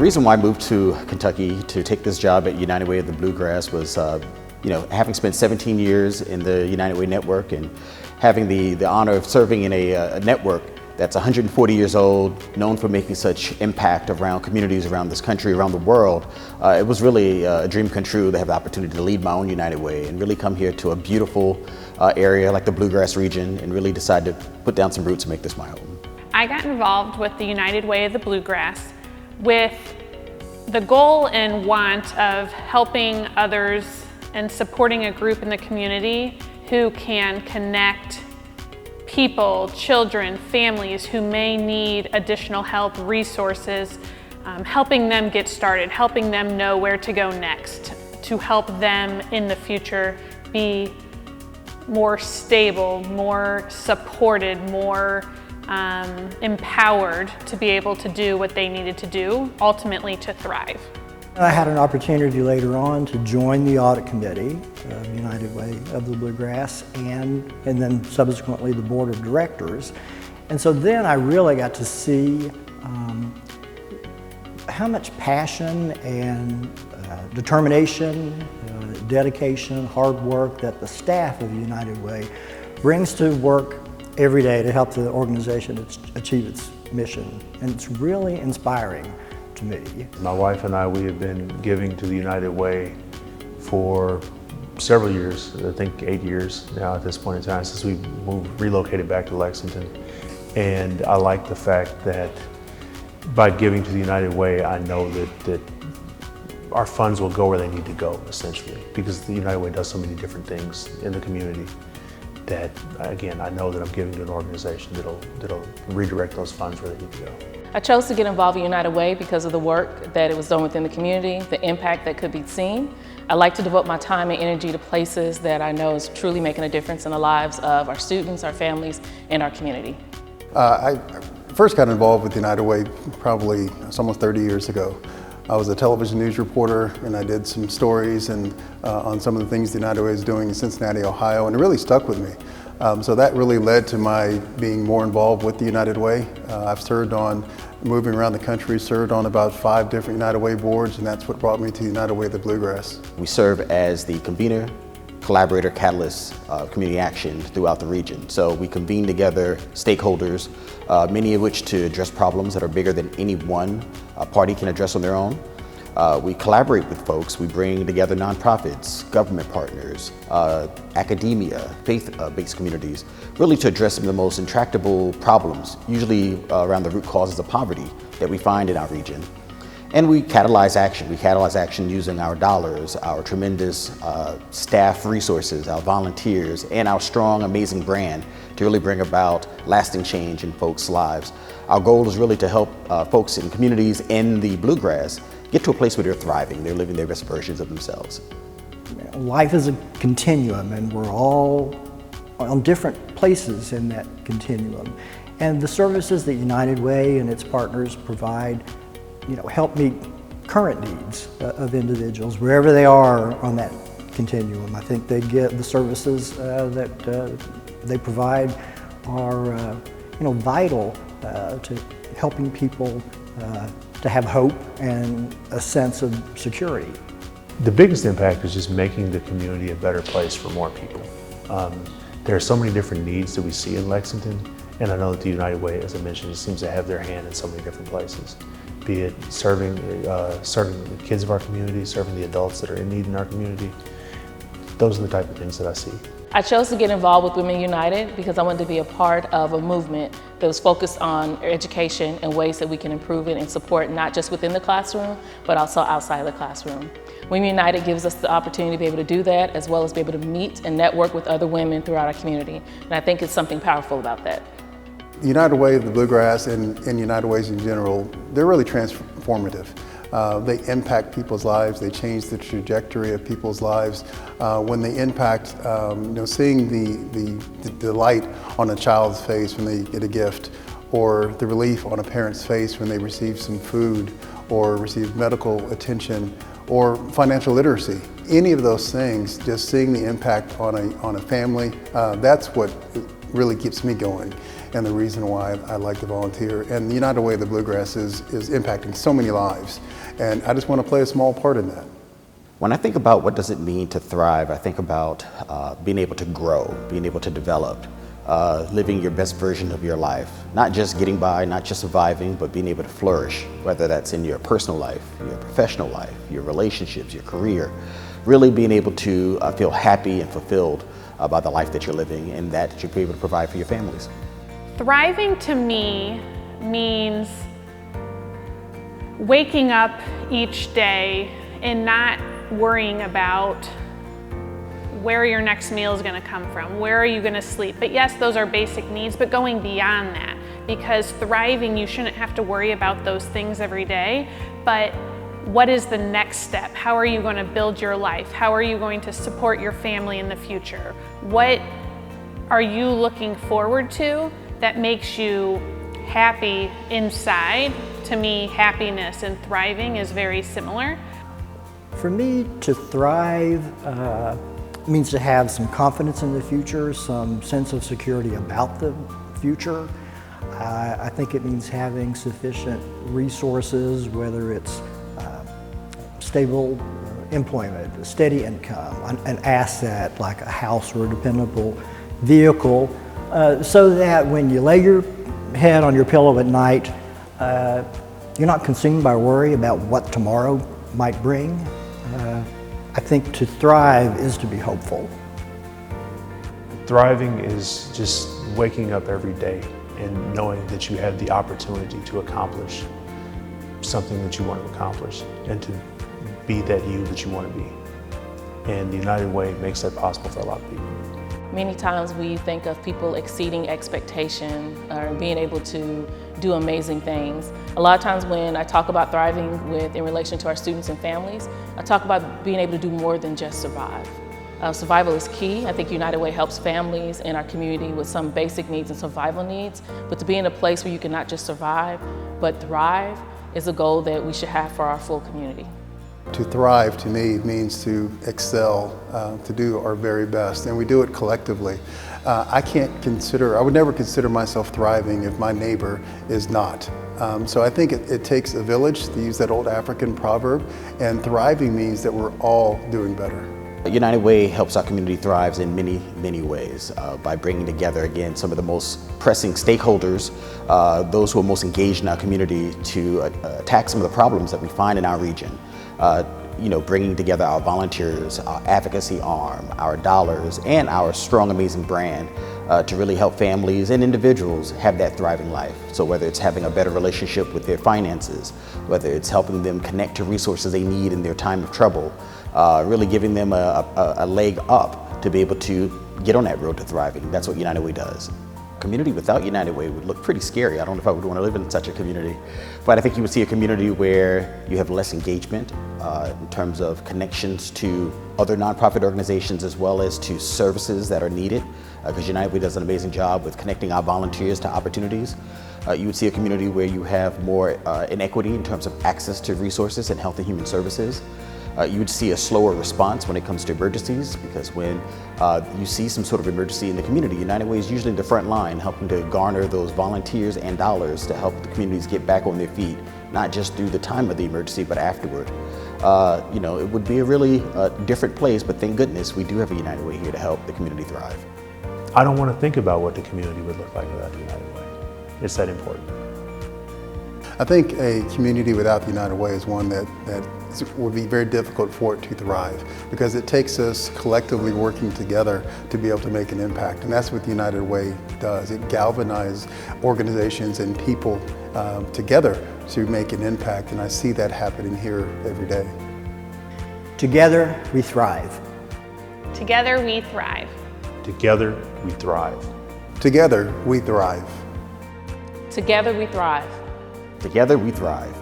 reason why I moved to Kentucky to take this job at United Way of the Bluegrass was, having spent 17 years in the United Way network and having the honor of serving in a network that's 140 years old, known for making such impact around communities around this country, around the world. It was really a dream come true to have the opportunity to lead my own United Way and really come here to a beautiful area like the Bluegrass region and really decide to put down some roots and make this my home. I got involved with the United Way of the Bluegrass with the goal and want of helping others and supporting a group in the community who can connect people, children, families who may need additional help, resources, helping them get started, helping them know where to go next, to help them in the future be more stable, more supported, more empowered to be able to do what they needed to do, ultimately to thrive. I had an opportunity later on to join the audit committee of United Way of the Bluegrass and then subsequently the board of directors. And so then I really got to see how much passion and determination, dedication, hard work that the staff of United Way brings to work every day to help the organization achieve its mission. And it's really inspiring to me. My wife and I, we have been giving to the United Way for several years, I think 8 years now at this point in time, since we relocated back to Lexington. And I like the fact that by giving to the United Way, I know that our funds will go where they need to go, essentially, because the United Way does so many different things in the community that, again, I know that I'm giving to an organization that'll redirect those funds where they need to go. I chose to get involved in United Way because of the work that it was done within the community, the impact that could be seen. I like to devote my time and energy to places that I know is truly making a difference in the lives of our students, our families, and our community. I first got involved with United Way probably almost 30 years ago. I was a television news reporter and I did some stories on some of the things the United Way is doing in Cincinnati, Ohio, and it really stuck with me. So that really led to my being more involved with the United Way. I've served on, moving around the country, served on about 5 different United Way boards, and that's what brought me to United Way of the Bluegrass. We serve as the convener, collaborator, catalyst of community action throughout the region. So we convene together stakeholders, many of which to address problems that are bigger than any one party can address on their own. We collaborate with folks. We bring together nonprofits, government partners, academia, faith-based communities, really to address some of the most intractable problems, usually around the root causes of poverty that we find in our region. And we catalyze action. We catalyze action using our dollars, our tremendous staff resources, our volunteers, and our strong, amazing brand to really bring about lasting change in folks' lives. Our goal is really to help folks in communities in the Bluegrass get to a place where they're thriving, they're living their best versions of themselves. Life is a continuum and we're all on different places in that continuum. And the services that United Way and its partners provide help meet current needs of individuals wherever they are on that continuum. I think they get the services that they provide are vital to helping people to have hope and a sense of security. The biggest impact is just making the community a better place for more people. There are so many different needs that we see in Lexington, and I know that the United Way, as I mentioned, just seems to have their hand in so many different places. Be it serving the kids of our community, serving the adults that are in need in our community. Those are the type of things that I see. I chose to get involved with Women United because I wanted to be a part of a movement that was focused on education and ways that we can improve it and support not just within the classroom, but also outside of the classroom. Women United gives us the opportunity to be able to do that, as well as be able to meet and network with other women throughout our community. And I think it's something powerful about that. The United Way of the Bluegrass and United Ways in general, they're really transformative. They impact people's lives, they change the trajectory of people's lives. When they impact, seeing the delight on a child's face when they get a gift, or the relief on a parent's face when they receive some food, or receive medical attention, or financial literacy. Any of those things, just seeing the impact on a family, that's what really keeps me going and the reason why I like to volunteer. And the United Way of the Bluegrass is impacting so many lives, and I just want to play a small part in that. When I think about what does it mean to thrive, I think about being able to grow, being able to develop, living your best version of your life. Not just getting by, not just surviving, but being able to flourish, whether that's in your personal life, your professional life, your relationships, your career. Really being able to feel happy and fulfilled by the life that you're living and that you'll be able to provide for your families. Thriving to me means waking up each day and not worrying about where your next meal is going to come from, where are you going to sleep. But yes, those are basic needs, but going beyond that, because thriving, you shouldn't have to worry about those things every day, but what is the next step? How are you going to build your life? How are you going to support your family in the future? What are you looking forward to that makes you happy inside? To me, happiness and thriving is very similar. For me, to thrive means to have some confidence in the future, some sense of security about the future. I think it means having sufficient resources, whether it's stable employment, a steady income, an asset like a house or a dependable vehicle, so that when you lay your head on your pillow at night, you're not consumed by worry about what tomorrow might bring. I think to thrive is to be hopeful. Thriving is just waking up every day and knowing that you have the opportunity to accomplish something that you want to accomplish and to be that you that you want to be. And the United Way makes that possible for a lot of people. Many times we think of people exceeding expectation or being able to do amazing things. A lot of times when I talk about thriving in relation to our students and families, I talk about being able to do more than just survive. Survival is key. I think United Way helps families in our community with some basic needs and survival needs, but to be in a place where you can not just survive, but thrive is a goal that we should have for our full community. To thrive, to me, means to excel, to do our very best, and we do it collectively. I would never consider myself thriving if my neighbor is not. So I think it takes a village, to use that old African proverb, and thriving means that we're all doing better. United Way helps our community thrive in many, many ways by bringing together, again, some of the most pressing stakeholders, those who are most engaged in our community to attack some of the problems that we find in our region. Bringing together our volunteers, our advocacy arm, our dollars, and our strong, amazing brand to really help families and individuals have that thriving life. So whether it's having a better relationship with their finances, whether it's helping them connect to resources they need in their time of trouble, really giving them a leg up to be able to get on that road to thriving. That's what United Way does. A community without United Way would look pretty scary. I don't know if I would want to live in such a community, but I think you would see a community where you have less engagement in terms of connections to other nonprofit organizations as well as to services that are needed, because United Way does an amazing job with connecting our volunteers to opportunities. You would see a community where you have more inequity in terms of access to resources and health and human services. You would see a slower response when it comes to emergencies, because when you see some sort of emergency in the community, United Way is usually the front line, helping to garner those volunteers and dollars to help the communities get back on their feet, not just through the time of the emergency, but afterward. It would be a really different place, but thank goodness we do have a United Way here to help the community thrive. I don't want to think about what the community would look like without the United Way. It's that important. I think a community without the United Way is one that would be very difficult for it to thrive, because it takes us collectively working together to be able to make an impact. And that's what the United Way does. It galvanizes organizations and people together to make an impact, and I see that happening here every day. Together, we thrive. Together we thrive. Together, we thrive. Together, we thrive. Together we thrive. Together we thrive.